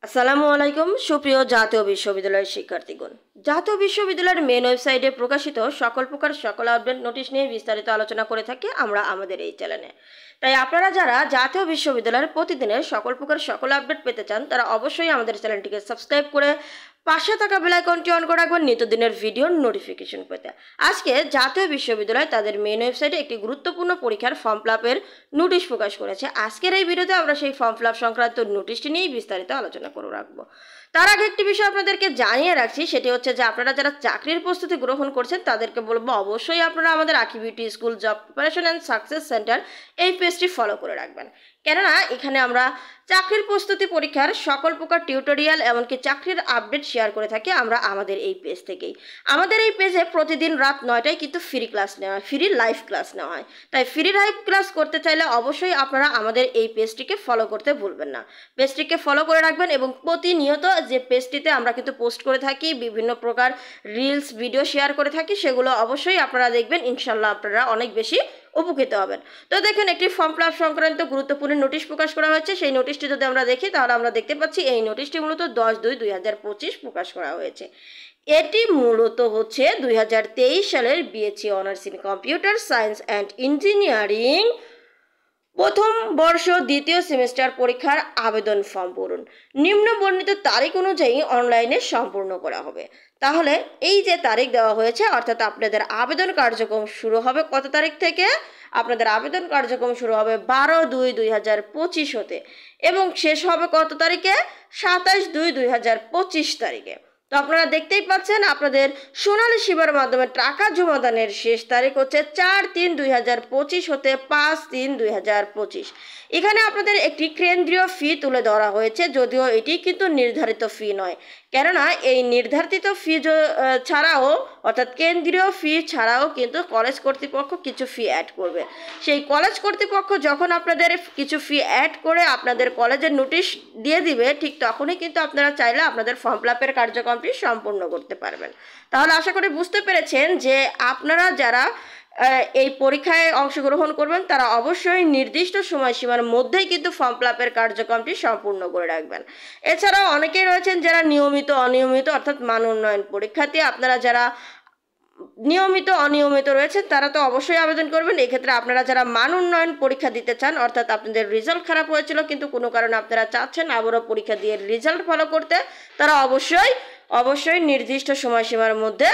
আসসালামু আলাইকুম সুপ্রিয় জাতীয় বিশ্ববিদ্যালয়ের শিক্ষার্থীগণ। জাতীয় বিশ্ববিদ্যালয়ের মেন ওয়েবসাইটে প্রকাশিত সকল আপডেট নোটিশ নিয়ে বিস্তারিত আলোচনা করে থাকি আমরা আমাদের এই চ্যানেলে। তাই আপনারা যারা জাতীয় বিশ্ববিদ্যালয়ের প্রতিদিনের সকল আপডেট পেতে চান তারা অবশ্যই আমাদের চ্যানেলটিকে সাবস্ক্রাইব করে পাশে থাকা বেল আইকনটি অন করে রাখবেন নিত্যদিনের ভিডিওর নোটিফিকেশন পেতে। আজকে জাতীয় বিশ্ববিদ্যালয় তাদের মেন ওয়েবসাইটে একটি গুরুত্বপূর্ণ পরীক্ষার ফর্ম ফিল আপের নোটিশ প্রকাশ করেছে। আজকের এই ভিডিওতে আমরা সেই ফর্ম ফিল আপ সংক্রান্ত নোটিশটি নিয়েই বিস্তারিত আলোচনা করে রাখবো। তার আগে একটি বিষয় আপনাদেরকে জানিয়ে রাখছি, সেটি হচ্ছে যে আপনারা যারা চাকরির প্রস্তুতি গ্রহণ করছেন তাদেরকে বলবো অবশ্যই আপনারা আমাদের আঁকি beauty school job preparation and success centre এই পেজটি ফলো করে রাখবেন, কেননা এখানে আমরা চাকরির প্রস্তুতি পরীক্ষার সকল প্রকার টিউটোরিয়াল এমনকি চাকরির আপডেট শেয়ার করে থাকি আমরা আমাদের এই পেজ থেকেই। আমাদের এই পেজে প্রতিদিন রাত 9টায় কিন্তু ফ্রি ক্লাস নেওয়া হয়, ফ্রি লাইভ ক্লাস নেওয়া হয়। তাই ফ্রি লাইভ ক্লাস করতে চাইলে অবশ্যই আপনারা আমাদের এই পেজটিকে ফলো করতে ভুলবেন না। পেজটিকে ফলো করে রাখবেন এবং প্রতিনিয়ত যে পেজটিতে আমরা কিন্তু পোস্ট করে থাকি বিভিন্ন প্রকার রিলস ভিডিও শেয়ার করে থাকি, সেগুলো অবশ্যই আপনারা দেখবেন, ইনশাল্লাহ আপনারা অনেক বেশি উপকৃত হবেন। তো দেখেন একটি ফর্ম ফিল আপ সংক্রান্ত গুরুত্বপূর্ণ নোটিশ প্রকাশ করা হয়েছে। সেই নোটিশটি যদি আমরা দেখি তাহলে আমরা দেখতে পাচ্ছি এই নোটিশটি মূলত 10/2/2025 প্রকাশ করা হয়েছে। এটি মূলত হচ্ছে 2023 সালের BSc honours in computer science and engineering প্রথম বর্ষ দ্বিতীয় সেমিস্টার পরীক্ষার আবেদন ফর্ম পূরণ নিম্ন বর্ণিত তারিখ অনুযায়ী অনলাইনে সম্পূর্ণ করা হবে। তাহলে এই যে তারিখ দেওয়া হয়েছে, অর্থাৎ আপনাদের আবেদন কার্যক্রম শুরু হবে কত তারিখ থেকে? আপনাদের আবেদন কার্যক্রম শুরু হবে 12/2/2025 হতে এবং শেষ হবে কত তারিখে? 27/2/2025 তারিখে। তো আপনারা দেখতেই পাচ্ছেন আপনাদের সোনালী সেবার মাধ্যমে টাকা জমাদানের শেষ তারিখ হচ্ছে 4/3/2025 হতে 5/3/2025। এখানে আপনাদের একটি কেন্দ্রীয় ফি তুলে ধরা হয়েছে, যদিও এটি কিন্তু নির্ধারিত ফি নয়, কেননা এই নির্ধারিত ফি ছাড়াও অর্থাৎ কেন্দ্রীয় ফি ছাড়াও কিন্তু কলেজ কর্তৃপক্ষ কিছু ফি অ্যাড করবে। সেই কলেজ কর্তৃপক্ষ যখন আপনাদের কিছু ফি অ্যাড করে আপনাদের কলেজের নোটিশ দিয়ে দিবে, ঠিক তখনই কিন্তু আপনারা চাইলে আপনাদের ফর্ম ফিল আপের কার্যক্রমটি সম্পূর্ণ করতে পারবেন। তাহলে আশা করি বুঝতে পেরেছেন যে আপনারা যারা এই পরীক্ষায় অংশগ্রহণ করবেন তারা অবশ্যই নির্দিষ্ট সময়সীমার মধ্যেই কিন্তু ফর্ম ফিল আপের কার্যক্রমটি সম্পূর্ণ করে রাখবেন। এছাড়াও অনেকেই রয়েছেন যারা নিয়মিত অনিয়মিত অর্থাৎ মান উন্নয়ন পরীক্ষাতে আপনারা যারা নিয়মিত অনিয়মিত রয়েছেন তারা তো অবশ্যই আবেদন করবেন। এক্ষেত্রে আপনারা যারা মান উন্নয়ন পরীক্ষা দিতে চান, অর্থাৎ আপনাদের রেজাল্ট খারাপ হয়েছিল কিন্তু কোনো কারণে আপনারা চাচ্ছেন আবারও পরীক্ষা দিয়ে রেজাল্ট ভালো করতে, তারা অবশ্যই নির্দিষ্ট সময়সীমার মধ্যে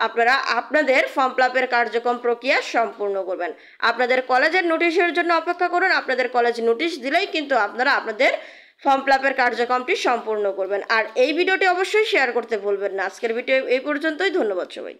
আপনারা আপনাদের ফর্ম ফিল আপের কার্যক্রম প্রক্রিয়া সম্পূর্ণ করবেন। আপনাদের কলেজের নোটিশের জন্য অপেক্ষা করুন, আপনাদের কলেজ নোটিশ দিলেই কিন্তু আপনারা আপনাদের ফর্ম ফিল আপের কার্যক্রমটি সম্পূর্ণ করবেন। আর এই ভিডিওটি অবশ্যই শেয়ার করতে ভুলবেন না। আজকের ভিডিও এই পর্যন্তই, ধন্যবাদ সবাইকে।